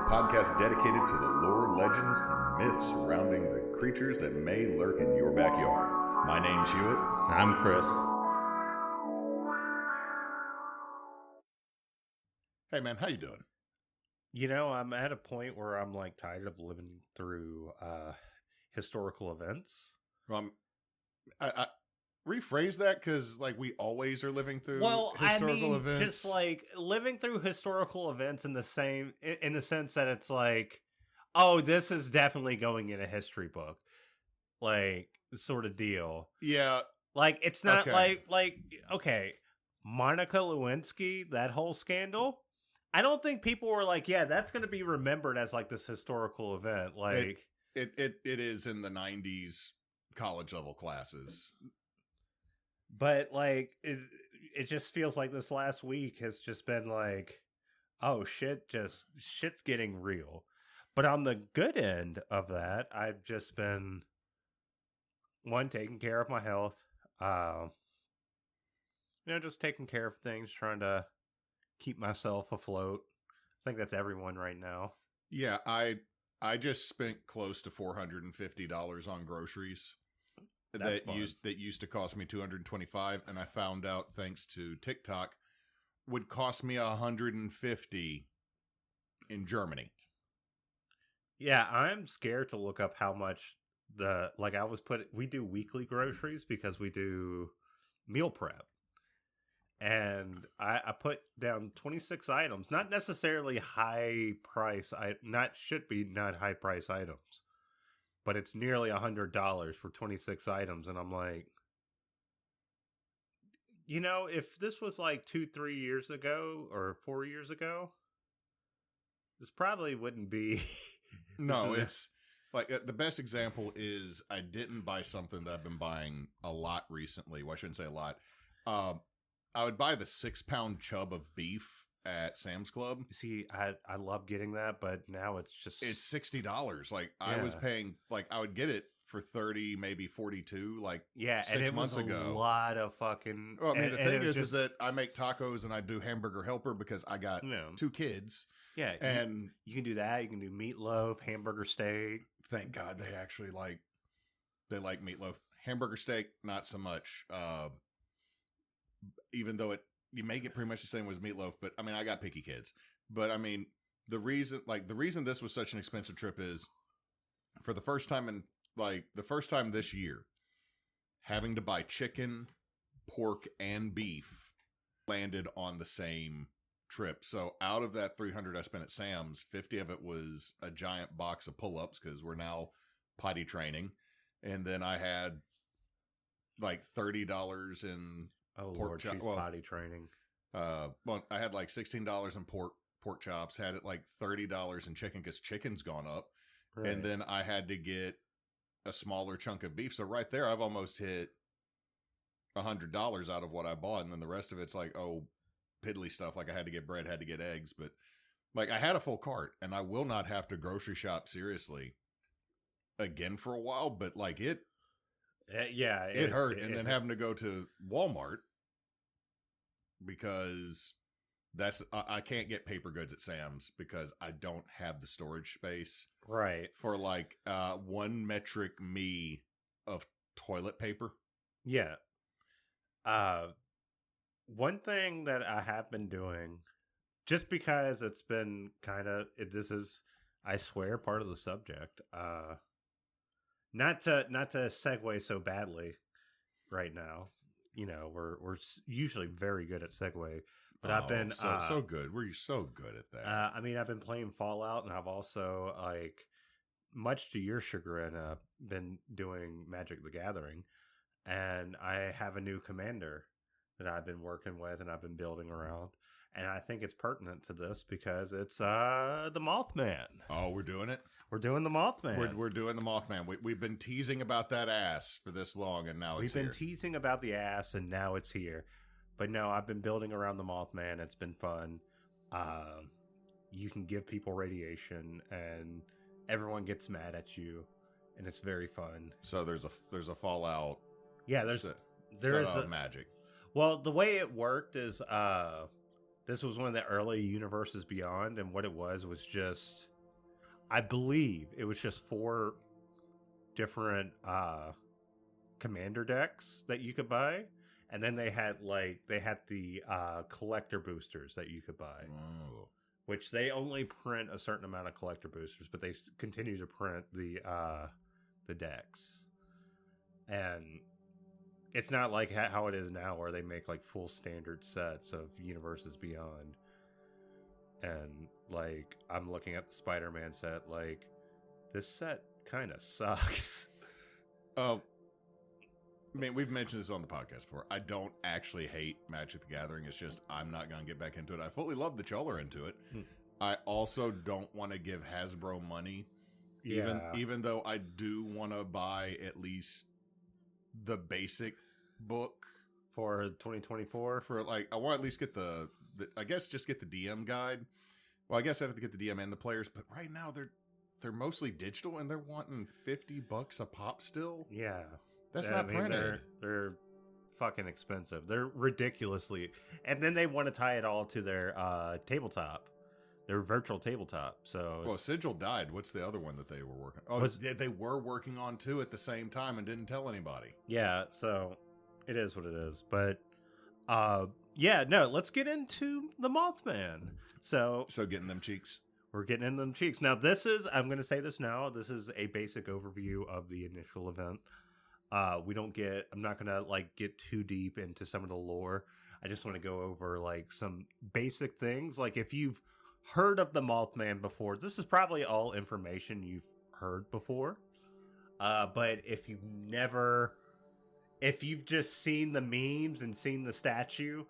podcast dedicated to the lore, legends, and myths surrounding the creatures that may lurk in your backyard. My name's Hewitt. I'm Chris. Hey man, how you doing? You know, I'm at a point where I'm like tired of living through historical events. I rephrase that because like we always are living through historical events. Just like living through historical events in the sense that it's like, oh, this is definitely going in a history book, like sort of deal. Yeah, like it's not okay. okay, Monica Lewinsky, that whole scandal. I don't think people were like, yeah, that's going to be remembered as like this historical event. Like it is in the 90s college level classes. But like it just feels like this last week has just been like, oh shit's getting real. But on the good end of that, I've just been taking care of my health. Just taking care of things, trying to keep myself afloat. I think that's everyone right now. Yeah, I just spent close to $450 on groceries. That used to cost me $225, and I found out thanks to TikTok would cost me $150 in Germany. Yeah, I'm scared to look up how much we do weekly groceries because we do meal prep. And I put down 26 items, not necessarily high price, not high price items. But it's nearly $100 for 26 items. And I'm like, if this was like 2-3 years ago or 4 years ago, this probably wouldn't be. No, it's like the best example is I didn't buy something that I've been buying a lot recently. Well, I shouldn't say a lot. I would buy the 6-pound chub of beef at Sam's Club. See, I love getting that, but now it's $60. Like yeah. I was paying, like I would get it for 30, maybe 42, like 6 and it months was ago. A lot of fucking. Well, I mean, the thing is that I make tacos and I do hamburger helper because I got 2 kids. Yeah, and you can do that. You can do meatloaf, hamburger steak. Thank God they actually like meatloaf. Hamburger steak, not so much. Even though you make it pretty much the same as meatloaf, but I mean, I got picky kids. But I mean, the reason this was such an expensive trip is for the first time this year, having to buy chicken, pork, and beef landed on the same trip. So out of that $300 I spent at Sam's, 50 of it was a giant box of pull-ups because we're now potty training. And then I had like $30 in pork chops. Potty training. Well, I had like $16 in pork chops. Had it like $30 in chicken because chicken's gone up, right. And then I had to get a smaller chunk of beef. So right there, I've almost hit $100 out of what I bought, and then the rest of it's like piddly stuff. Like I had to get bread, had to get eggs, but like I had a full cart, and I will not have to grocery shop seriously again for a while. But like it hurt, and then having to go to Walmart. Because I can't get paper goods at Sam's because I don't have the storage space. Right. For like 1 metric me of toilet paper. Yeah. One thing that I have been doing, just because it's been this is, I swear, part of the subject. Not to segue so badly right now. We're usually very good at segue, but I've been so good. We're so good at that. I mean, I've been playing Fallout, and I've also, like, much to your chagrin, been doing Magic the Gathering, and I have a new commander that I've been working with and I've been building around, and I think it's pertinent to this because it's the Mothman. Oh, we're doing it. We're doing the Mothman. We're doing the Mothman. We've been teasing about that ass for this long, and now it's here. We've been teasing about the ass, and now it's here. But no, I've been building around the Mothman. It's been fun. You can give people radiation, and everyone gets mad at you, and it's very fun. So there's a Fallout. Yeah, there's magic. Well, the way it worked is this was one of the early Universes Beyond, and what it was just I believe it was just 4 different commander decks that you could buy, and then they had the collector boosters that you could buy, which they only print a certain amount of collector boosters, but they continue to print the decks. And it's not like how it is now, where they make like full standard sets of Universes Beyond. And like, I'm looking at the Spider-Man set, like, this set kind of sucks. Oh, I mean, we've mentioned this on the podcast before. I don't actually hate Magic the Gathering. It's just I'm not going to get back into it. I fully love that y'all are into it. I also don't want to give Hasbro money, even though I do want to buy at least the basic book for 2024. For like, I want to at least get the I guess just get the DM guide. Well, I guess I have to get the DM and the players, but right now they're mostly digital and they're wanting $50 a pop still. Yeah. That's not printed. They're fucking expensive. They're ridiculously, and then they want to tie it all to their tabletop, their virtual tabletop. So, well, Sigil died. What's the other one that they were working? Oh, they were working on 2 at the same time and didn't tell anybody. Yeah, so it is what it is. But yeah, no. Let's get into the Mothman. So getting them cheeks. We're getting in them cheeks now. I'm going to say this now. This is a basic overview of the initial event. I'm not gonna like get too deep into some of the lore. I just want to go over like some basic things. Like, if you've heard of the Mothman before, this is probably all information you've heard before. But if you've just seen the memes and seen the statue,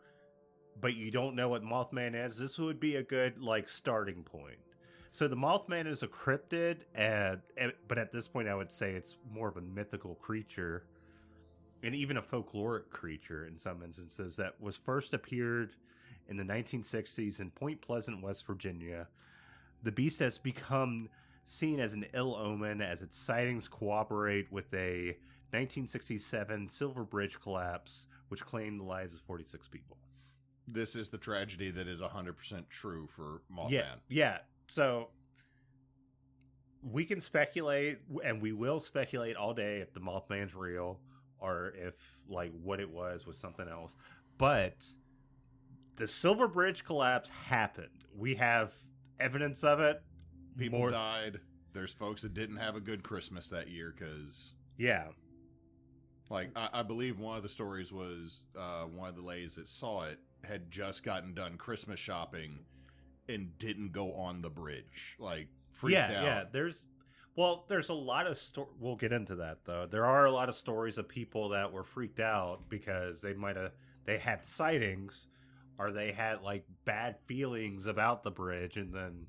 but you don't know what Mothman is, this would be a good like starting point. So the Mothman is a cryptid, but at this point I would say it's more of a mythical creature, and even a folkloric creature in some instances, that was first appeared in the 1960s in Point Pleasant, West Virginia. The beast has become seen as an ill omen as its sightings cooperate with a 1967 Silver Bridge collapse, which claimed the lives of 46 people. This is the tragedy that is 100% true for Mothman. Yeah. So we can speculate, and we will speculate all day, if the Mothman's real or if like what it was something else. But the Silver Bridge collapse happened. We have evidence of it. People died. There's folks that didn't have a good Christmas that year because... Yeah. Like, I believe one of the stories was one of the ladies that saw it had just gotten done Christmas shopping and didn't go on the bridge. Like, freaked out. Yeah, there's a lot of we'll get into that, though. There are a lot of stories of people that were freaked out because they had sightings, or they had like bad feelings about the bridge. And then,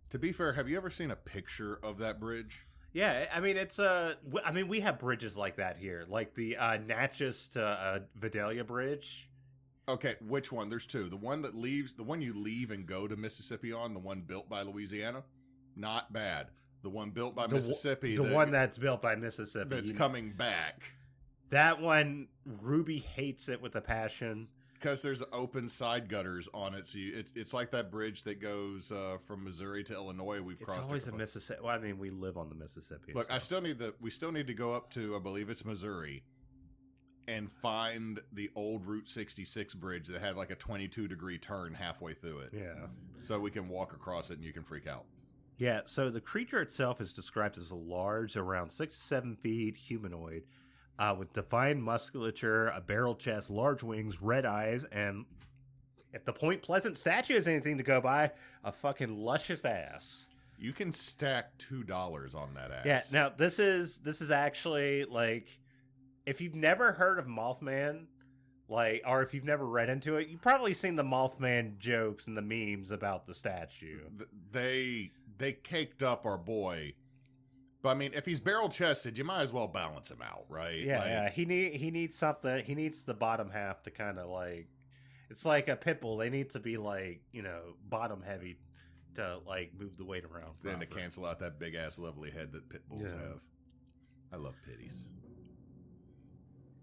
to be fair, have you ever seen a picture of that bridge? Yeah, I mean, we have bridges like that here, like the Natchez to Vidalia Bridge. Okay, which one? There's 2. The one you leave and go to Mississippi on, the one built by Louisiana, not bad. The one built by Mississippi, the one that's built by Mississippi, that's coming back. That one, Ruby hates it with a passion. Because there's open side gutters on it, so it's like that bridge that goes from Missouri to Illinois. It's always a Mississippi. Well, I mean, we live on the Mississippi. Look, so. We still need to go up to, I believe it's Missouri, and find the old Route 66 bridge that had like a 22-degree turn halfway through it. Yeah, so we can walk across it and you can freak out. Yeah. So the creature itself is described as a large, around 6 to 7 feet humanoid. With defined musculature, a barrel chest, large wings, red eyes, and if the Point Pleasant statue is anything to go by, a fucking luscious ass. You can stack $2 on that ass. Yeah. Now this is actually like, if you've never heard of Mothman, like, or if you've never read into it, you've probably seen the Mothman jokes and the memes about the statue. They caked up our boy. But I mean, if he's barrel chested, you might as well balance him out, right? Yeah, He needs something. He needs the bottom half to kind of like, it's like a pit bull. They need to be like, bottom heavy to like move the weight around. Then to cancel out that big ass lovely head that pit bulls have. I love pitties.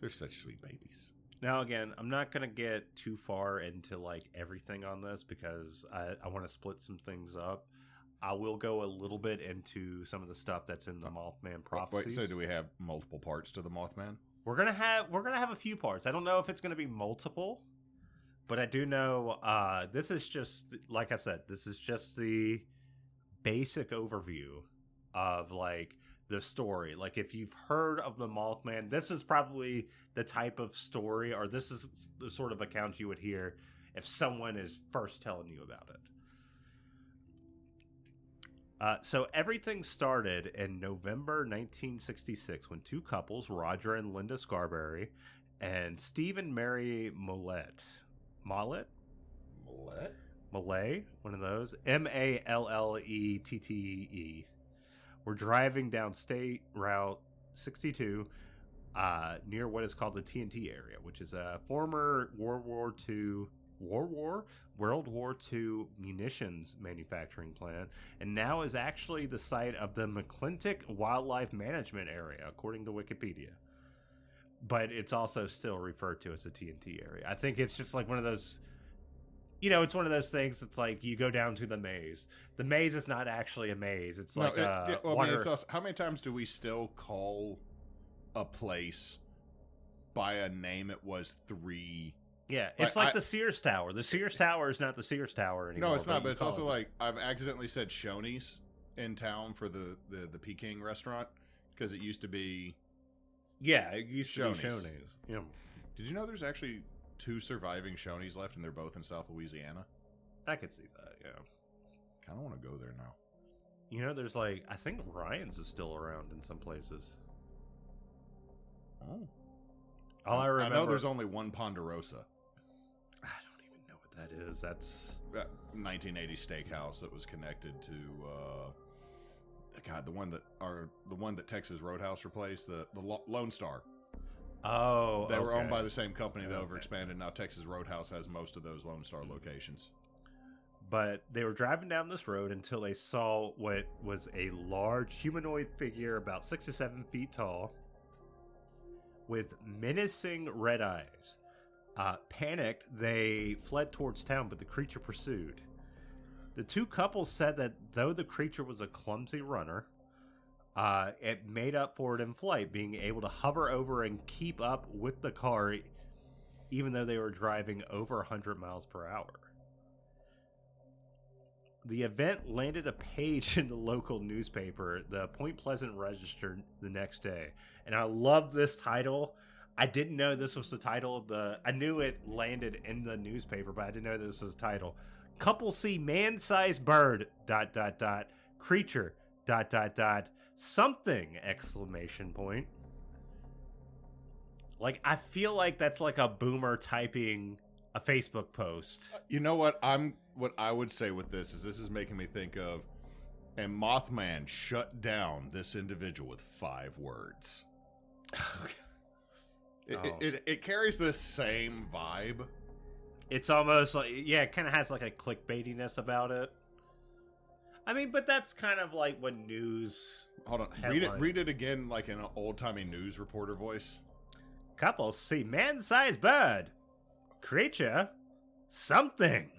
They're such sweet babies. Now, again, I'm not going to get too far into like everything on this because I want to split some things up. I will go a little bit into some of the stuff that's in the Mothman prophecies. Wait, so do we have multiple parts to the Mothman? We're gonna have a few parts. I don't know if it's gonna be multiple, but I do know this is just, like I said, this is just the basic overview of like the story. Like, if you've heard of the Mothman, this is probably the type of story, or this is the sort of account you would hear if someone is first telling you about it. So everything started in November 1966 when two couples, Roger and Linda Scarberry, and Steve and Mary Mollett, one of those, Mallettee, were driving down State Route 62 near what is called the TNT area, which is a former World War II munitions manufacturing plant, and now is actually the site of the McClintock Wildlife Management Area, according to Wikipedia. But it's also still referred to as the TNT area. I think it's just like one of those, it's one of those things. It's like you go down to the maze. The maze is not actually a maze. It's like it's also, how many times do we still call a place by a name it was three? Yeah, it's like the Sears Tower. The Sears Tower is not the Sears Tower anymore. No, it's not, but it's also like I've accidentally said Shoney's in town for the Peking restaurant because it used to be... Yeah, it used to be Shoney's. Yeah. Did you know there's actually 2 surviving Shoney's left, and they're both in South Louisiana? I could see that, yeah. Kind of want to go there now. There's like... I think Ryan's is still around in some places. Oh. All I remember... I know there's only one Ponderosa. I don't even know what that is. That's 1980 steakhouse that was connected to the one that Texas Roadhouse replaced, the Lone Star. Oh, they were owned by the same company that overexpanded. Now Texas Roadhouse has most of those Lone Star locations. But they were driving down this road until they saw what was a large humanoid figure about 6 to 7 feet tall with menacing red eyes. Panicked, they fled towards town, but the creature pursued. The two couples said that though the creature was a clumsy runner, it made up for it in flight, being able to hover over and keep up with the car, even though they were driving over 100 miles per hour. The event landed a page in the local newspaper, the Point Pleasant Register, the next day. And I love this title. I didn't know this was the title of I knew it landed in the newspaper, but I didn't know this was the title. Couple see man-sized bird, ... creature, ... something, ! Like, I feel like that's like a boomer typing a Facebook post. You know what? What I would say with this is making me think of, and Mothman shut down this individual with 5 words. It carries this same vibe. It's almost like, it kind of has like a clickbaitiness about it. I mean, but that's kind of like what news... Hold on, read it again like in an old-timey news reporter voice. Couples see man-sized bird. Creature. Something.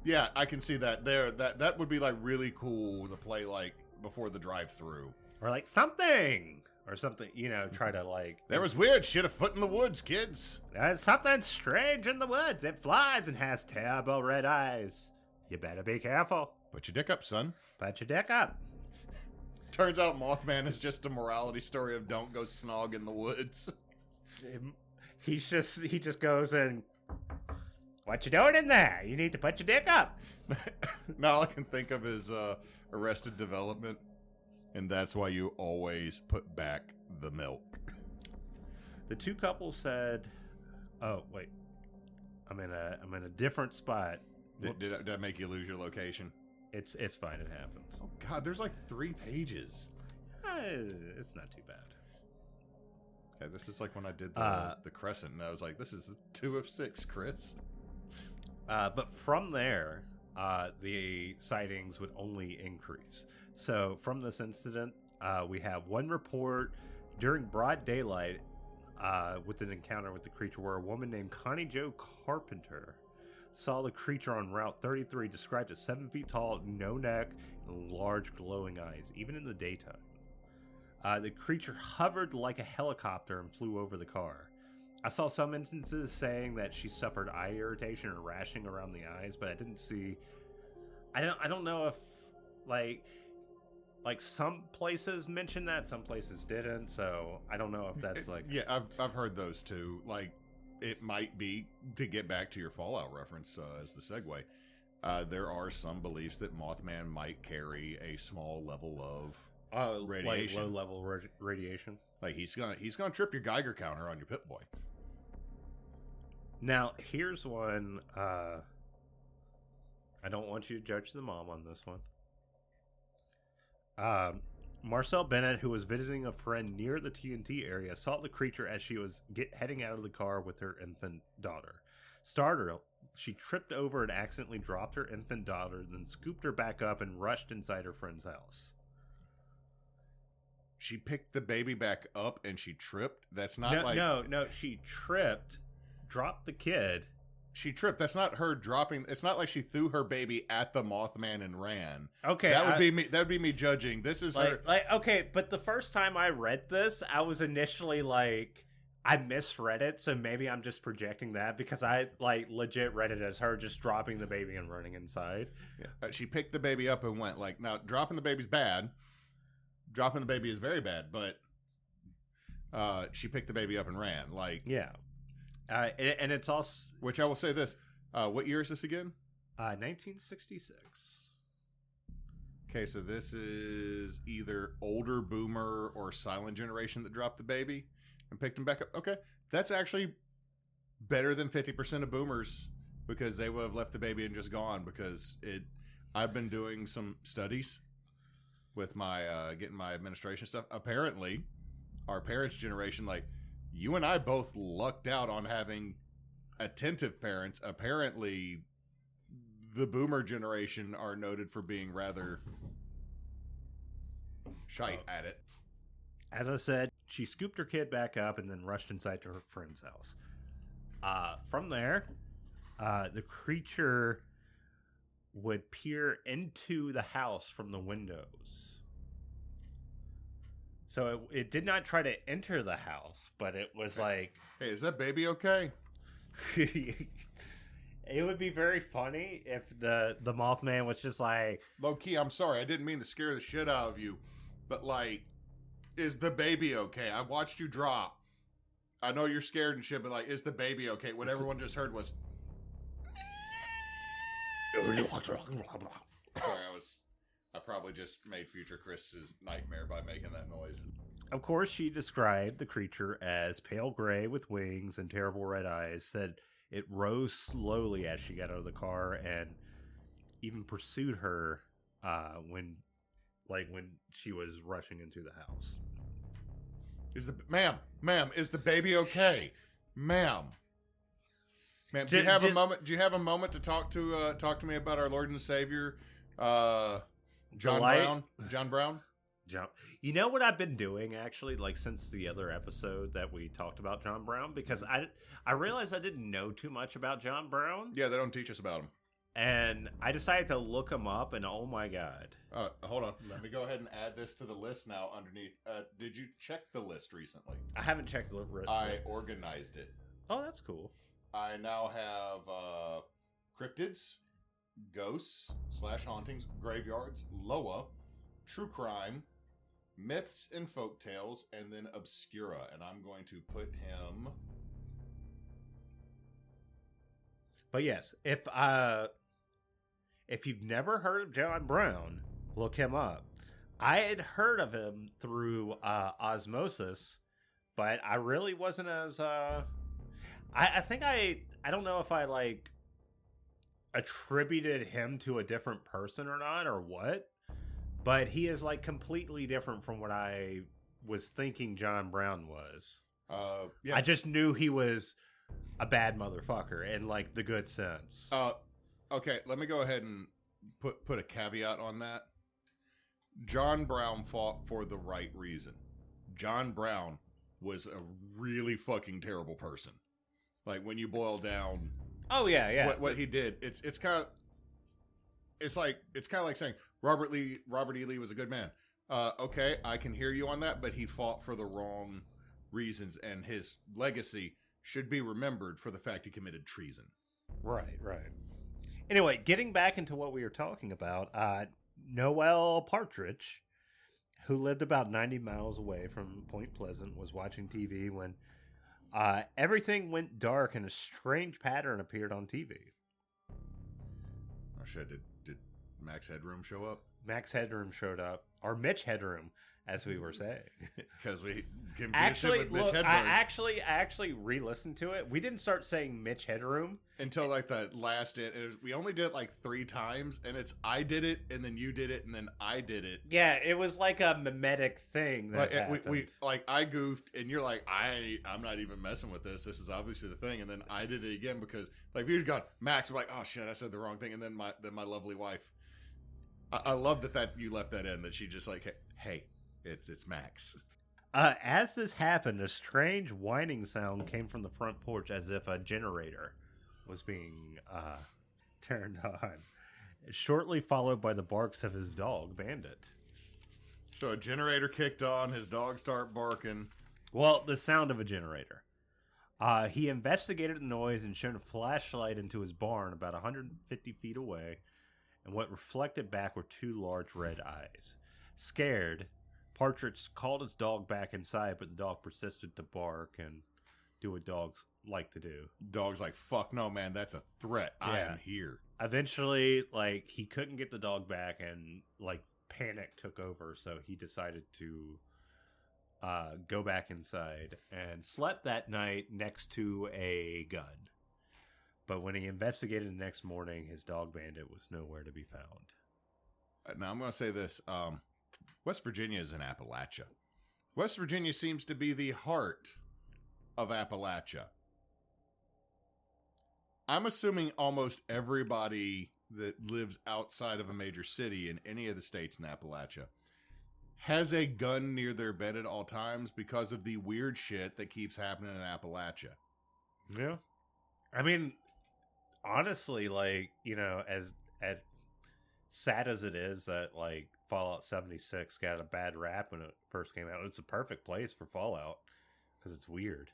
Yeah, I can see that there. That would be like really cool to play like before the drive-through. Or like something. Or something, try to like... There was weird shit afoot in the woods, kids. There's something strange in the woods. It flies and has terrible red eyes. You better be careful. Put your dick up, son. Put your dick up. Turns out Mothman is just a morality story of don't go snog in the woods. He just goes and... What you doing in there? You need to put your dick up. Now all I can think of is Arrested Development. And that's why you always put back the milk. The two couples said, "Oh wait, I'm in a different spot." Did that make you lose your location? It's fine. It happens. Oh God, there's like 3 pages. It's not too bad. Okay, this is like when I did the Crescent, and I was like, "This is 2 of 6, Chris." But from there, the sightings would only increase. So from this incident, we have one report during broad daylight with an encounter with the creature where a woman named Connie Jo Carpenter saw the creature on Route 33, described as 7 feet tall, no neck, and large glowing eyes, even in the daytime. The creature hovered like a helicopter and flew over the car. I saw some instances saying that she suffered eye irritation or rashing around the eyes, but I didn't see. I don't know if like some places mentioned that, some places didn't. So I don't know if that's like yeah, I've heard those too. Like it might be, to get back to your Fallout reference as the segue. There are some beliefs that Mothman might carry a small level of radiation, like low level radiation. Like he's gonna trip your Geiger counter on your Pip-Boy. Now, here's one. I don't want you to judge the mom on this one. Marcel Bennett, who was visiting a friend near the TNT area, saw the creature as she was heading out of the car with her infant daughter. Startled, she tripped over and accidentally dropped her infant daughter, then scooped her back up and rushed inside her friend's house. She picked the baby back up and she tripped? That's not No, she tripped, dropped the kid. She tripped. That's not her dropping. It's not like she threw her baby at the Mothman and ran. Okay. That would be me. That would be me judging. This is her. Okay, but the first time I read this, I was initially like, I misread it, so maybe I'm just projecting that, because I legit read it as her just dropping the baby and running inside. Yeah. She picked the baby up and went. Like, now, dropping the baby's bad. Dropping the baby is very bad, but she picked the baby up and ran. Like, yeah. And it's also... Which I will say this. What year is this again? 1966. Okay, so this is either older boomer or silent generation that dropped the baby and picked him back up. Okay, that's actually better than 50% of boomers, because they would have left the baby and just gone. Because I've been doing some studies with my getting my administration stuff. Apparently, our parents' generation, like, you and I both lucked out on having attentive parents. Apparently, the boomer generation are noted for being rather shite at it. As I said, she scooped her kid back up and then rushed inside to her friend's house. From there, the creature would peer into the house from the windows. So it did not try to enter the house, but it was like... Hey, is that baby okay? It would be very funny if the Mothman was just like... Low key, I'm sorry. I didn't mean to scare the shit out of you. But, like, is the baby okay? I watched you drop. I know you're scared and shit, but, like, is the baby okay? What everyone just heard was... Sorry, I probably just made future Chris's nightmare by making that noise. Of course, she described the creature as pale gray with wings and terrible red eyes, said it rose slowly as she got out of the car, and even pursued her when she was rushing into the house. Ma'am, is the baby okay? Ma'am, do you have a moment? Do you have a moment to talk to me about our Lord and Savior, John Brown? You know what I've been doing, actually, like, since the other episode that we talked about John Brown, because I realized I didn't know too much about John Brown. Yeah, they don't teach us about him. And I decided to look him up, and oh my god. Hold on. Let me go ahead and add this to the list now underneath. Did you check the list recently? I haven't checked the list. I organized it. Oh, that's cool. I now have cryptids, ghosts / hauntings, graveyards, Loa, true crime, myths and folktales, and then Obscura. And I'm going to put him... But yes, if you've never heard of John Brown, look him up. I had heard of him through osmosis, but I really wasn't as... I think I don't know if I, like, attributed him to a different person or not, or what, but he is, like, completely different from what I was thinking John Brown was. Yeah. I just knew he was a bad motherfucker in, like, the good sense. Okay, let me go ahead and put a caveat on that. John Brown fought for the right reason. John Brown was a really fucking terrible person. Like, when you boil down Oh yeah. What he did. It's kind of like saying Robert E. Lee was a good man. Okay, I can hear you on that, but he fought for the wrong reasons, and his legacy should be remembered for the fact he committed treason. Right. Anyway, getting back into what we were talking about, Noel Partridge, who lived about 90 miles away from Point Pleasant, was watching TV when everything went dark and a strange pattern appeared on TV. Oh shit! Did Max Headroom show up? Max Headroom showed up, or Mitch Headroom, as we were saying. Because we confused actually, him with look, Mitch I Headroom. actually re-listened to it. We didn't start saying Mitch Headroom until like the last. We only did it like 3 times, and it's I did it, and then you did it, and then I did it. Yeah, it was like a mimetic thing. That like we like I goofed, and you're like I'm not even messing with this. This is obviously the thing, and then I did it again because like you'd gone Max. I'm like, oh shit, I said the wrong thing, and then my lovely wife. I love that you left that in. That she just like, hey, it's Max. As this happened, a strange whining sound came from the front porch, as if a generator was being turned on. Shortly followed by the barks of his dog, Bandit. So a generator kicked on. His dog started barking. Well, the sound of a generator. He investigated the noise and shone a flashlight into his barn about 150 feet away, and what reflected back were 2 large red eyes. Scared, Partridge called his dog back inside, but the dog persisted to bark and do what dogs like to do. Dog's like, fuck no, man, that's a threat. Yeah. I am here. Eventually, like, he couldn't get the dog back, and, like, panic took over, so he decided to go back inside and slept that night next to a gun. But when he investigated the next morning, his dog Bandit was nowhere to be found. Now, I'm going to say this. West Virginia is in Appalachia. West Virginia seems to be the heart of Appalachia. I'm assuming almost everybody that lives outside of a major city in any of the states in Appalachia has a gun near their bed at all times because of the weird shit that keeps happening in Appalachia. Yeah. I mean, honestly, like, you know, as sad as it is that, like, Fallout 76 got a bad rap when it first came out, it's a perfect place for Fallout because it's weird.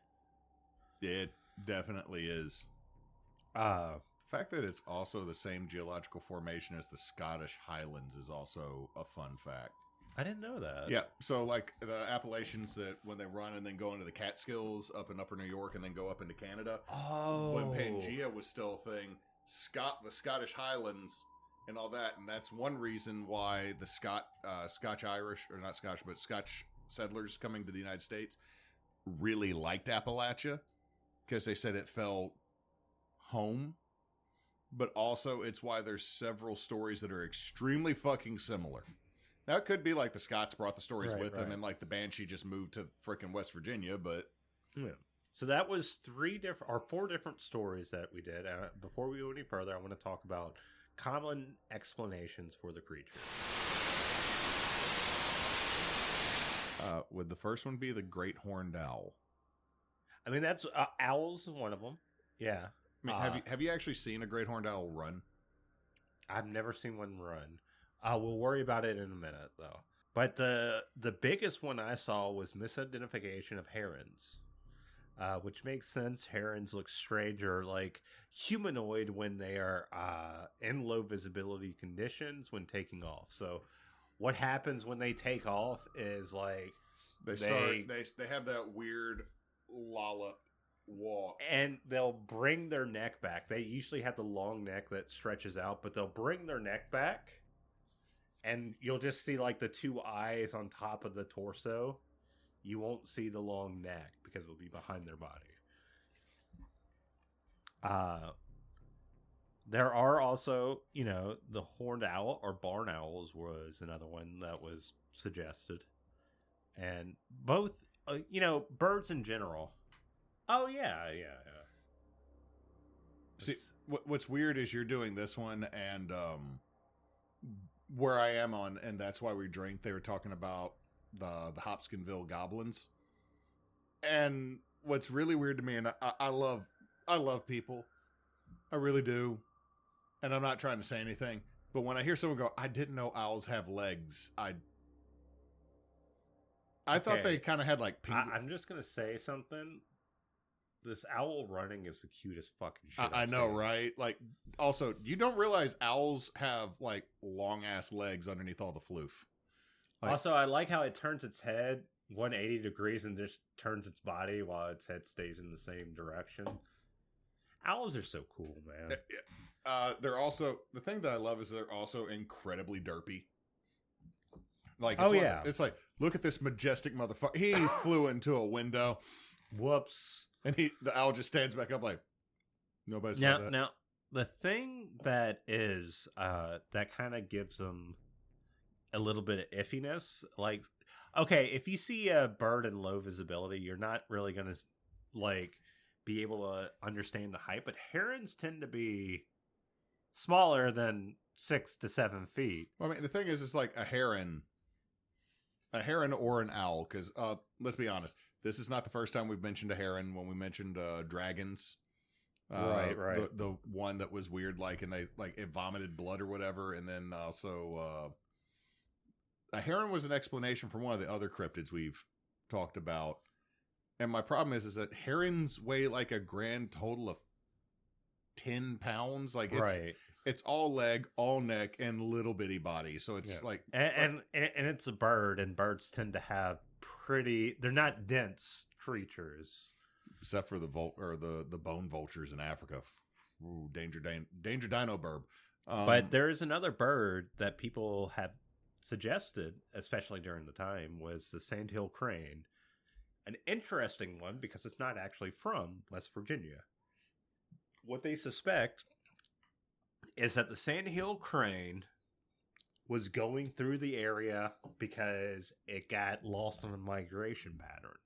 It definitely is. The fact that it's also the same geological formation as the Scottish Highlands is also a fun fact. I didn't know that. Yeah, so like the Appalachians that when they run and then go into the Catskills up in upper New York and then go up into Canada. Oh. When Pangea was still a thing, the Scottish Highlands and all that, and that's one reason why the Scotch-Irish, or not Scotch, but Scotch settlers coming to the United States really liked Appalachia because they said it felt home. But also it's why there's several stories that are extremely fucking similar. Now, it could be like the Scots brought the stories with them and like the Banshee just moved to freaking West Virginia, but... Yeah. So that was 4 different stories that we did. Before we go any further, I want to talk about common explanations for the creature. Would the first one be the great horned owl? I mean, that's owls, one of them. Yeah. I mean, have you actually seen a great horned owl run? I've never seen one run. We'll worry about it in a minute, though. But the biggest one I saw was misidentification of herons, which makes sense. Herons look strange or like humanoid when they are in low visibility conditions when taking off. So what happens when they take off is like they have that weird lollop walk, and they'll bring their neck back. They usually have the long neck that stretches out, but they'll bring their neck back. And you'll just see like the 2 eyes on top of the torso. You won't see the long neck because it'll be behind their body. There are also, you know, the horned owl or barn owls was another one that was suggested. And both, you know, birds in general. Oh, yeah. See, what's weird is you're doing this one and... where I am on, and that's why we drink, they were talking about the Hopkinsville goblins. And what's really weird to me, and I love people. I really do. And I'm not trying to say anything, but when I hear someone go, I didn't know owls have legs, I thought they kind of had like I'm just gonna say something. This owl running is the cutest fucking shit. I know, right? Like, also, you don't realize owls have like long ass legs underneath all the floof. Like, also, I like how it turns its head 180 degrees and just turns its body while its head stays in the same direction. Owls are so cool, man. They're also, the thing that I love is they're also incredibly derpy. Like, it's like, look at this majestic motherfucker. He flew into a window. Whoops. And the owl just stands back up like, nobody saw that. Now, the thing that is, that kind of gives them a little bit of iffiness. Like, okay, if you see a bird in low visibility, you're not really going to, like, be able to understand the height. But herons tend to be smaller than 6 to 7 feet. Well, I mean, the thing is, it's like a heron or an owl. Because, let's be honest. This is not the first time we've mentioned a heron. When we mentioned dragons, Right. The one that was weird, like, and they like it vomited blood or whatever, and then also a heron was an explanation for one of the other cryptids we've talked about. And my problem is that herons weigh like a grand total of 10 pounds. Like, it's all leg, all neck, and little bitty body. So it's and it's a bird, and birds tend to have they're not dense creatures, except for the bone vultures in Africa. Ooh, danger dino burb. But there is another bird that people have suggested, especially during the time, was the sandhill crane. An interesting one because it's not actually from West Virginia. What they suspect is that the sandhill crane was going through the area because it got lost on a migration pattern.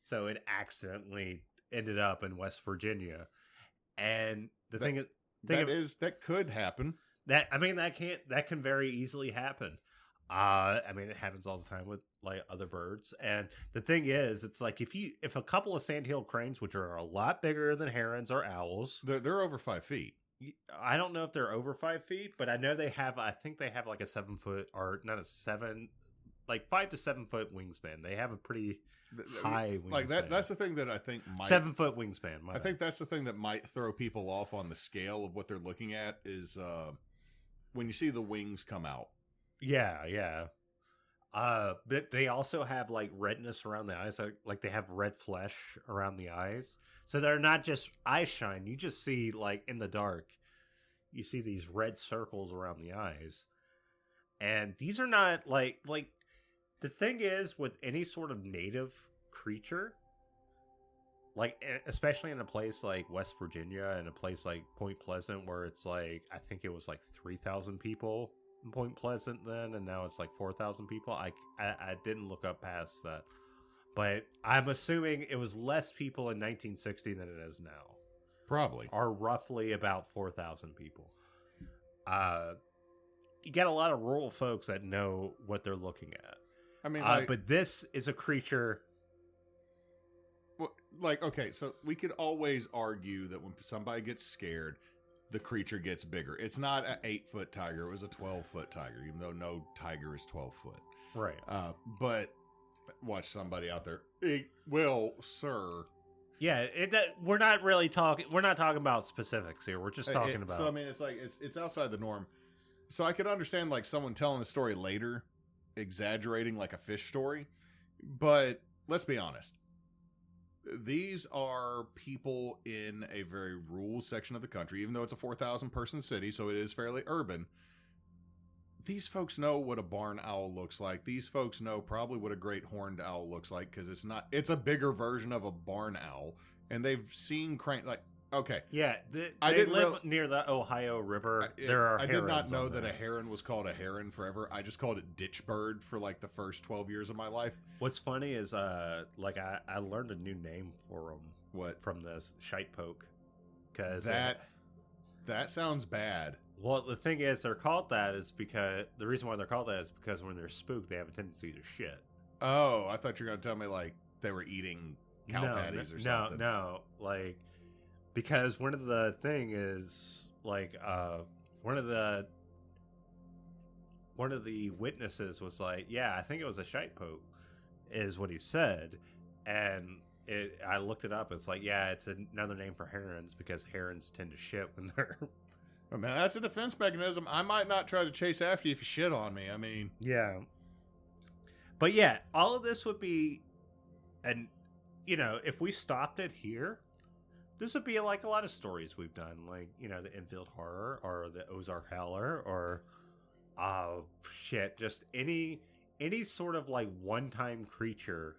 So it accidentally ended up in West Virginia. And that could happen. That can very easily happen. It happens all the time with like other birds. And the thing is, it's like if a couple of sandhill cranes, which are a lot bigger than herons or owls, they're over 5 feet. I don't know if they're over 5 feet, but I know I think they have like a 7 foot, or not a 7, like 5 to 7 foot wingspan. They have a pretty high wingspan. Like that's the thing that I think 7 foot wingspan. I think that's the thing that might throw people off on the scale of what they're looking at is when you see the wings come out. Yeah. But they also have like redness around the eyes. Like they have red flesh around the eyes. So they're not just eye shine. You just see like in the dark, you see these red circles around the eyes. And these are not like the thing is with any sort of native creature, like especially in a place like West Virginia and a place like Point Pleasant, where it's like, I think it was like 3,000 people in Point Pleasant then, and now it's like 4,000 people. I didn't look up past that, but I'm assuming it was less people in 1960 than it is now. Probably, or roughly about 4,000 people. You get a lot of rural folks that know what they're looking at. I mean, but this is a creature. Well, like, okay, so we could always argue that when somebody gets scared, the creature gets bigger. It's not an 8-foot tiger. It was a 12-foot tiger, even though no tiger is 12 foot. Right. But watch somebody out there. Well, sir. Yeah, we're not talking about specifics here. We're just talking about. So, I mean, it's like, it's outside the norm. So I could understand, like, someone telling the story later, exaggerating like a fish story. But let's be honest. These are people in a very rural section of the country, even though it's a 4,000 person city, so it is fairly urban. These folks know what a barn owl looks like. These folks know probably what a great horned owl looks like, because it's a bigger version of a barn owl, and they've seen crane, like, okay. Yeah, they live near the Ohio River. I did not know that a heron was called a heron forever. I just called it ditch bird for like the first 12 years of my life. What's funny is like I learned a new name for them. What? From this shite poke. Cause that sounds bad. Well, the thing is, they're called that is because the reason why they're called that is because when they're spooked, they have a tendency to shit. Oh, I thought you were going to tell me like they were eating cow patties or something. No, like, because one of the thing is like one of the witnesses was like, yeah, I think it was a shite poke, is what he said, and I looked it up. It's like, yeah, it's another name for herons because herons tend to shit when they're. Oh, man, that's a defense mechanism. I might not try to chase after you if you shit on me. I mean, Yeah. But yeah, all of this would be, and if we stopped it here, this would be like a lot of stories we've done, like the Enfield Horror or the Ozark Howler or just any sort of like one-time creature.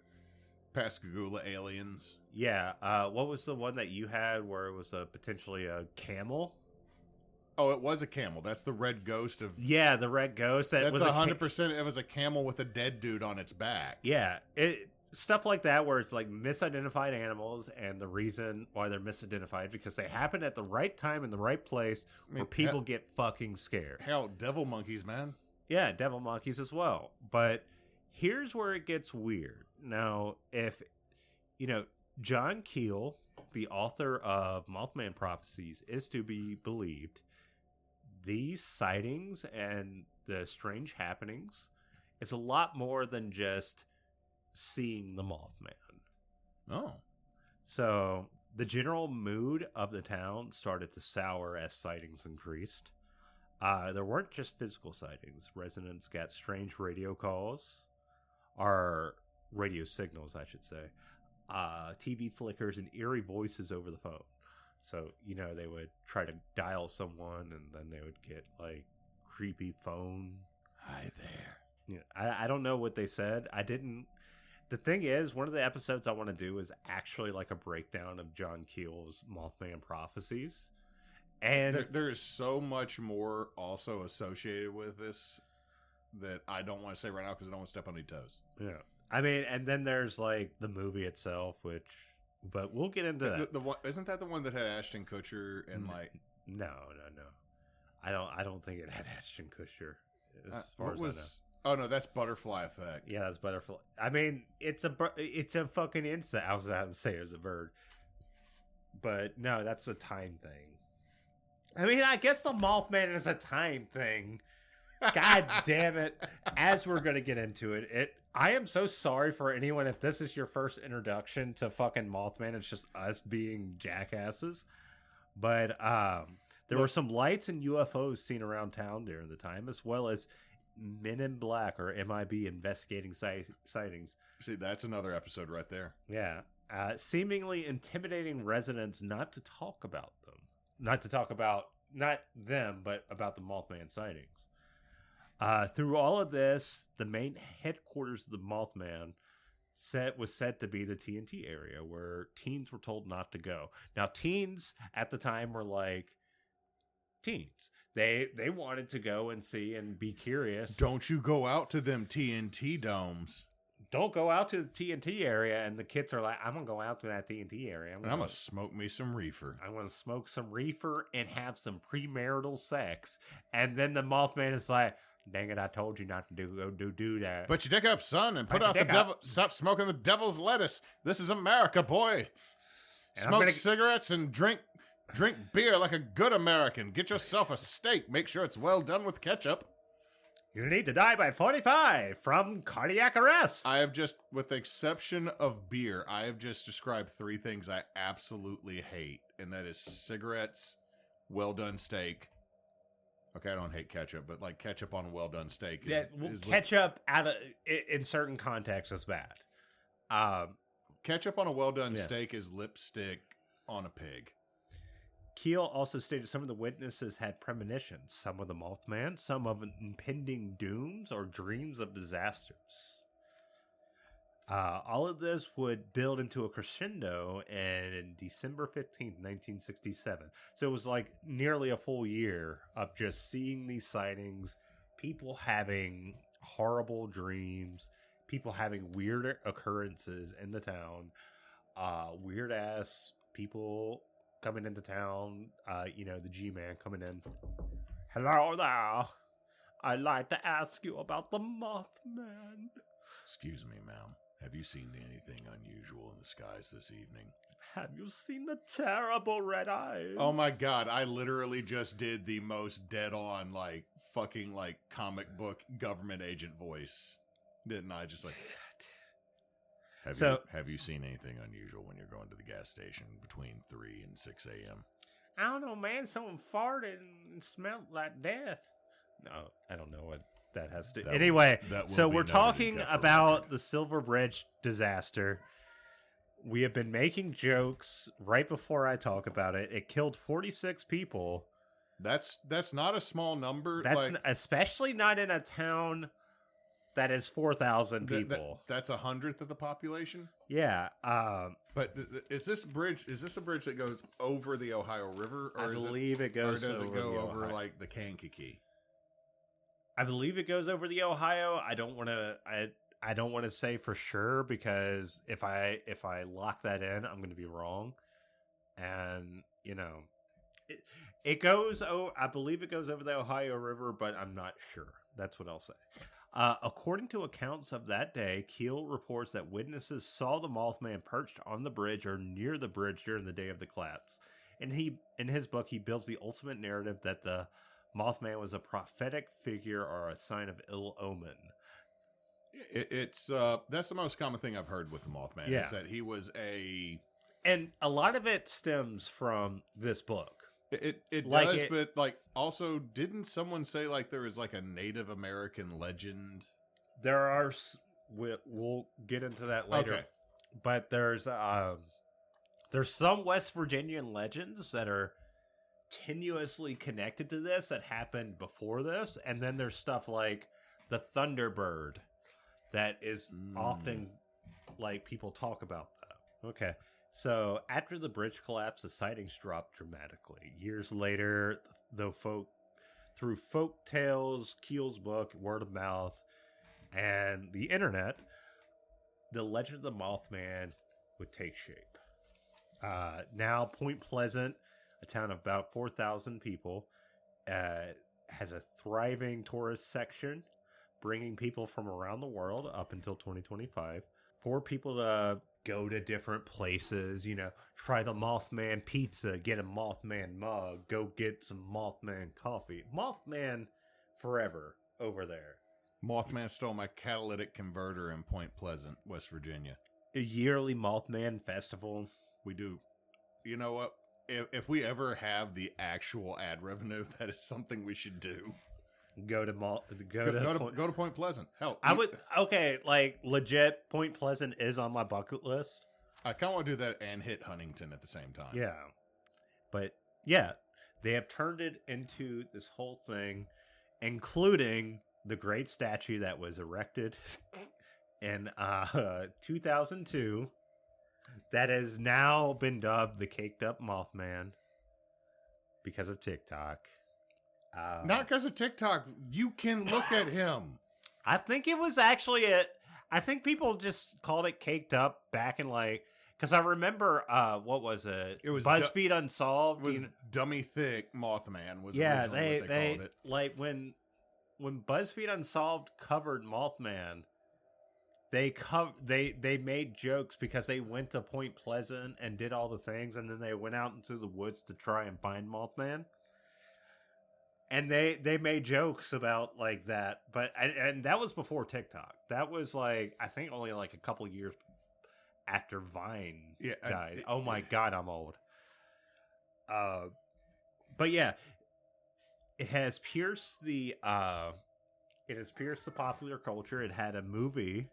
Pascagoula aliens. Yeah. What was the one that you had where it was potentially a camel? Oh, it was a camel. That's the red ghost of. Yeah, the red ghost. That's 100%. It was a camel with a dead dude on its back. Yeah, stuff like that where it's like misidentified animals, and the reason why they're misidentified because they happen at the right time in the right place where people get fucking scared. Hell, devil monkeys, man. Yeah, devil monkeys as well. But here's where it gets weird. Now, if John Keel, the author of Mothman Prophecies, is to be believed, these sightings and the strange happenings is a lot more than just seeing the Mothman. Oh. So the general mood of the town started to sour as sightings increased. There weren't just physical sightings. Residents got strange radio calls, or radio signals, I should say, TV flickers, and eerie voices over the phone. So, they would try to dial someone, and then they would get, like, creepy phone. Hi there. I don't know what they said. The thing is, one of the episodes I want to do is actually, like, a breakdown of John Keel's Mothman Prophecies. And there is so much more also associated with this that I don't want to say right now because I don't want to step on any toes. Yeah. I mean, and then there's, like, the movie itself, but we'll get into that. The one, isn't that the one that had Ashton Kutcher and like? No. I don't think it had Ashton Kutcher. As far as I know. Oh no, that's Butterfly Effect. Yeah, that's Butterfly. I mean, it's a fucking insect. I was about to say it was a bird, but no, that's a time thing. I mean, I guess the Mothman is a time thing. God damn it! As we're gonna get into it, I am so sorry for anyone if this is your first introduction to fucking Mothman. It's just us being jackasses. But there were some lights and UFOs seen around town during the time, as well as Men in Black or MIB investigating sightings. See, that's another episode right there. Yeah, seemingly intimidating residents not to talk about them, not them, but about the Mothman sightings. Through all of this, the main headquarters of the Mothman was said to be the TNT area, where teens were told not to go. Now, teens at the time were like teens. They wanted to go and see and be curious. Don't you go out to them TNT domes. Don't go out to the TNT area, and the kids are like, I'm going to go out to that TNT area. I'm going to smoke me some reefer. I'm going to smoke some reefer and have some premarital sex. And then the Mothman is like, dang it, I told you not to do that. Put your dick up, son, and put out the devil. Stop smoking the devil's lettuce. This is America, boy. Smoke cigarettes and drink beer like a good American. Get yourself a steak. Make sure it's well done with ketchup. You need to die by 45 from cardiac arrest. I have just, with the exception of beer, I have just described 3 things I absolutely hate, and that is cigarettes, well done steak. Okay, I don't hate ketchup, but like ketchup on a well done steak. Ketchup in certain contexts is bad. Ketchup on a well done steak is lipstick on a pig. Keel also stated some of the witnesses had premonitions, some of the Mothman, some of impending dooms or dreams of disasters. All of this would build into a crescendo in December 15th, 1967. So it was like nearly a full year of just seeing these sightings, people having horrible dreams, people having weird occurrences in the town, weird ass people coming into town, the G-Man coming in. Hello there. I'd like to ask you about the Mothman. Excuse me, ma'am. Have you seen anything unusual in the skies this evening? Have you seen the terrible red eyes? Oh my god, I literally just did the most dead on, like, fucking, like, comic book government agent voice. Didn't I? Just like, have you seen anything unusual when you're going to the gas station between 3 and 6 a.m.? I don't know, man. Someone farted and smelled like death. No, I don't know what that has to do. Anyway, so we're talking about the Silver Bridge disaster. We have been making jokes right before I talk about it. It killed 46 people. That's not a small number. That's especially not in a town that is 4,000 people. That's 100th of the population. Yeah. But is this a bridge that goes over the Ohio River, or I believe it goes? Or does it go over Ohio. like the Kankakee? I believe it goes over the Ohio. I don't want to say for sure, because if I lock that in, I'm going to be wrong. And it goes. Oh, I believe it goes over the Ohio River, but I'm not sure. That's what I'll say. According to accounts of that day, Keel reports that witnesses saw the Mothman perched on the bridge or near the bridge during the day of the collapse. And in his book, he builds the ultimate narrative that the Mothman was a prophetic figure or a sign of ill omen. It's that's the most common thing I've heard with the Mothman, is that he was and a lot of it stems from this book. It like does, but like also, didn't someone say like there was like a Native American legend? There are. We'll get into that later. Okay. But there's some West Virginian legends that are tenuously connected to this that happened before this, and then there's stuff like the Thunderbird that is often like people talk about that. Okay. So after the bridge collapsed, the sightings dropped dramatically. Years later, through folk tales, Keel's book, word of mouth, and the internet, the legend of the Mothman would take shape. Now, Point Pleasant, a town of about 4,000 people, has a thriving tourist section, bringing people from around the world up until 2025 for people to go to different places, try the Mothman pizza, get a Mothman mug, go get some Mothman coffee. Mothman forever over there. Mothman stole my catalytic converter in Point Pleasant, West Virginia. A yearly Mothman festival. We do. You know what? If we ever have the actual ad revenue, that is something we should do. Go to Point Pleasant. Hell, like legit. Point Pleasant is on my bucket list. I kind of want to do that and hit Huntington at the same time. Yeah, but yeah, they have turned it into this whole thing, including the great statue that was erected in 2002, that has now been dubbed the Caked Up Mothman because of TikTok. Not because of TikTok. You can look at him. I think it was actually I think people just called it Caked Up back in because I remember what was it? It was BuzzFeed Unsolved. It was Dummy Thick Mothman was originally what they called it. Like when BuzzFeed Unsolved covered Mothman, they made jokes because they went to Point Pleasant and did all the things, and then they went out into the woods to try and find Mothman. And they made jokes about like that, but and that was before TikTok. That was I think only a couple of years after Vine died. Oh my god, I'm old. But yeah, it has pierced the popular culture. It had a movie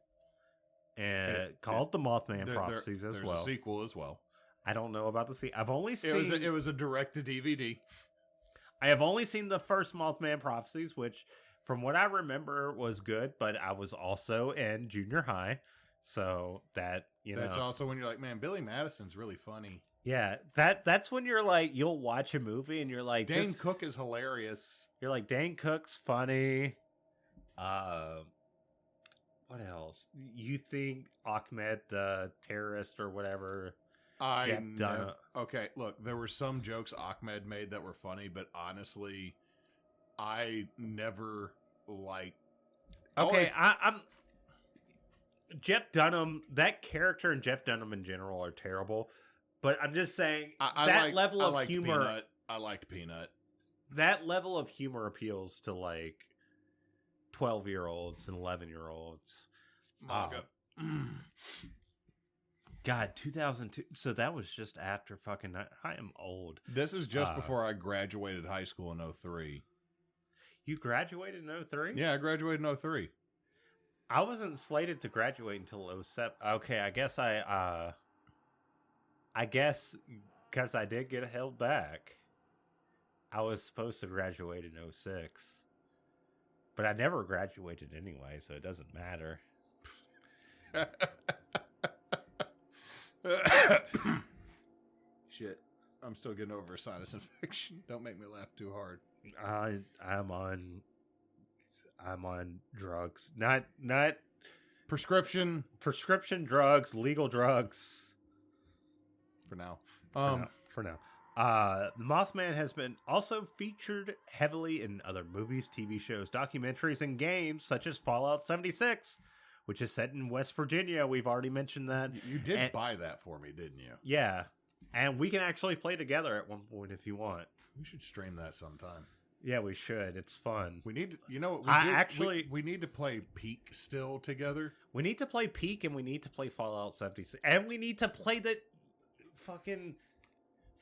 called The Mothman Prophecies as well. There's a sequel as well. I don't know about the sequel. I've only seen it was a direct to DVD. I have only seen the first Mothman Prophecies, which, from what I remember, was good, but I was also in junior high, so that's also when you're like, man, Billy Madison's really funny. Yeah, that's when you're like, you'll watch a movie and you're like, Dane Cook is hilarious. You're like, Dane Cook's funny. What else? You think Ahmed the terrorist or whatever? Okay, look, there were some jokes Ahmed made that were funny, but honestly, I never liked. Okay, I'm Jeff Dunham. That character and Jeff Dunham in general are terrible. But I'm just saying level of humor. Peanut. I liked Peanut. That level of humor appeals to like 12-year-olds and 11-year-olds. Manga. God, 2002. So that was just after fucking. I am old. This is just before I graduated high school in 03. You graduated in 03? Yeah, I graduated in 03. I wasn't slated to graduate until 07. Okay, I guess because I did get held back, I was supposed to graduate in 06. But I never graduated anyway, so it doesn't matter. Shit. I'm still getting over a sinus infection. Don't make me laugh too hard. I'm on drugs. Not prescription drugs, legal drugs. For now. For now. The Mothman has been also featured heavily in other movies, TV shows, documentaries, and games such as Fallout 76, which is set in West Virginia. We've already mentioned that. You did buy that for me, didn't you? Yeah. And we can actually play together at one point if you want. We should stream that sometime. Yeah, we should. It's fun. We need to, you know what we need to play Peak still together. We need to play Peak and we need to play Fallout 76. And we need to play the fucking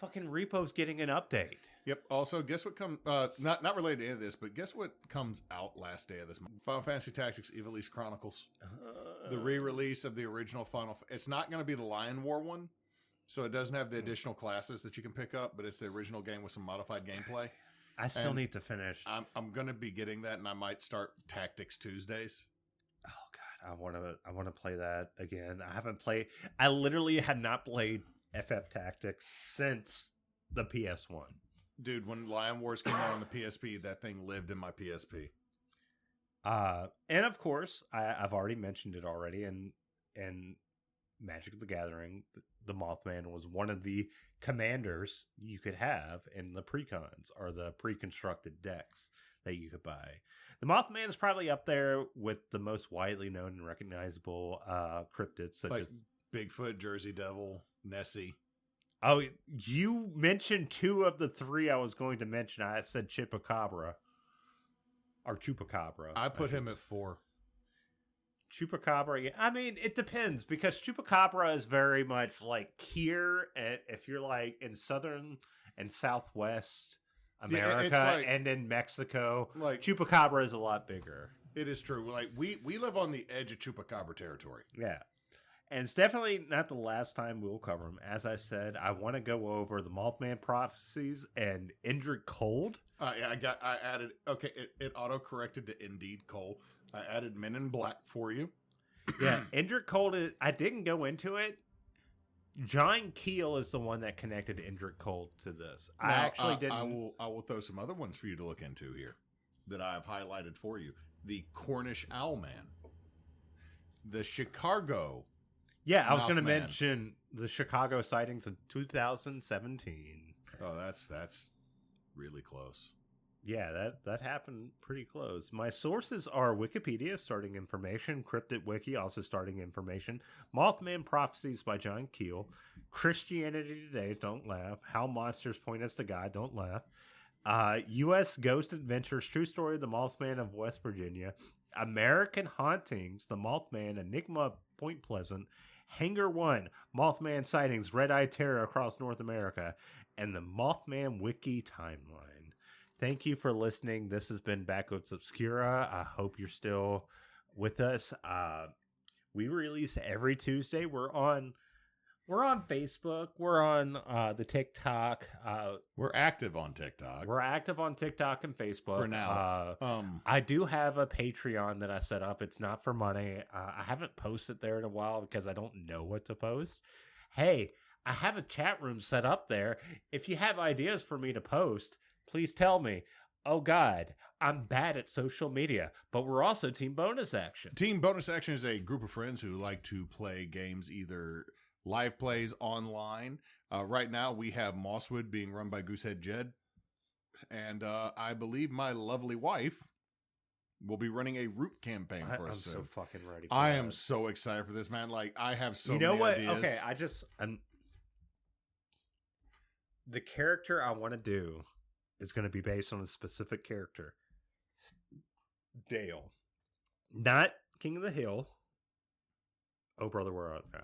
Repo's getting an update. Yep. Also, guess what comes not related to any of this, but guess what comes out last day of this month? Final Fantasy Tactics Evil East Chronicles. The re-release of the original Final. It's not going to be the Lion War one, so it doesn't have the additional classes that you can pick up, but it's the original game with some modified gameplay. I still need to finish. I'm going to be getting that, and I might start Tactics Tuesdays. Oh God, I want to play that again. I literally have not played FF Tactics since the PS1. Dude, when Lion Wars came out on the PSP, that thing lived in my PSP. And of course, I've already mentioned it already, and Magic the Gathering, the Mothman was one of the commanders you could have in the precons, or the pre-constructed decks that you could buy. The Mothman is probably up there with the most widely known and recognizable cryptids, such as Bigfoot, Jersey Devil, Nessie. Oh, you mentioned two of the three I was going to mention. I said Chupacabra. Or Chupacabra. I put him at 4. Chupacabra, yeah. I mean, it depends, because Chupacabra is very much like here, if you're like in southern and southwest America, and in Mexico, like Chupacabra is a lot bigger. It is true. Like we live on the edge of Chupacabra territory. Yeah. And it's definitely not the last time we'll cover them. As I said, I want to go over the Mothman prophecies and Indrid Cold. I added. Okay, it auto corrected to Indeed Cold. I added Men in Black for you. Yeah, Indrid Cold. I didn't go into it. John Keel is the one that connected Indrid Cold to this. Now, I actually didn't. I will throw some other ones for you to look into here that I've highlighted for you. The Cornish Owlman, the Chicago. Yeah, I was going to mention the Chicago sightings in 2017. Oh, that's really close. Yeah, that happened pretty close. My sources are Wikipedia, starting information, Cryptid Wiki, also starting information, Mothman Prophecies by John Keel, Christianity Today, don't laugh, How Monsters Point Us to God, don't laugh, U.S. Ghost Adventures, True Story of the Mothman of West Virginia, American Hauntings, the Mothman, Enigma, Point Pleasant, Hangar 1, Mothman Sightings, Red Eye Terror across North America, and the Mothman Wiki Timeline. Thank you for listening. This has been Backwoods Obscura. I hope you're still with us. We release every Tuesday. We're on Facebook. We're on the TikTok. We're active on TikTok. We're active on TikTok and Facebook. For now. I do have a Patreon that I set up. It's not for money. I haven't posted there in a while because I don't know what to post. Hey, I have a chat room set up there. If you have ideas for me to post, please tell me. Oh, God, I'm bad at social media, but we're also Team Bonus Action. Team Bonus Action is a group of friends who like to play games, either live plays online. Right now, we have Mosswood being run by Goosehead Jed. And I believe my lovely wife will be running a root campaign for us. I'm so fucking ready. I am so excited for this, man. Like, I have so many ideas. Okay, the character I want to do is going to be based on a specific character. Dale. Not King of the Hill. Oh, brother, where art thou?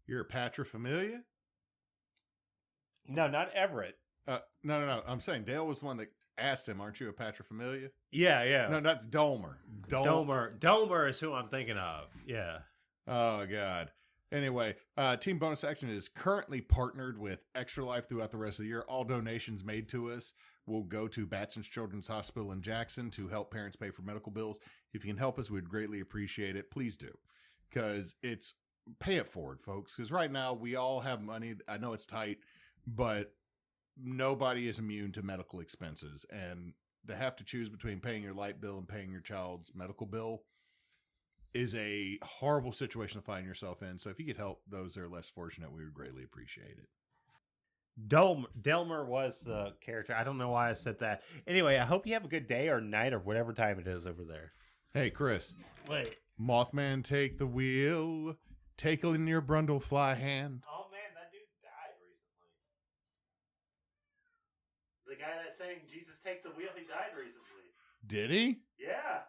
You're a patrifamilia? No, not Everett. No. I'm saying Dale was the one that asked him, aren't you a patrifamilia? Yeah. No, that's Dolmer. Domer is who I'm thinking of. Yeah. Oh, God. Anyway, Team Bonus Action is currently partnered with Extra Life throughout the rest of the year. All donations made to us will go to Batson's Children's Hospital in Jackson to help parents pay for medical bills. If you can help us, we'd greatly appreciate it. Please do. Because pay it forward, folks. Because right now, we all have money. I know it's tight, but nobody is immune to medical expenses. And to have to choose between paying your light bill and paying your child's medical bill is a horrible situation to find yourself in. So if you could help those that are less fortunate, we would greatly appreciate it. Delmer was the character. I don't know why I said that. Anyway, I hope you have a good day or night or whatever time it is over there. Hey, Chris. Wait. Mothman, take the wheel. Take it in your Brundlefly hand. Oh, man, that dude died recently. The guy that sang Jesus Take the Wheel, he died recently. Did he? Yeah.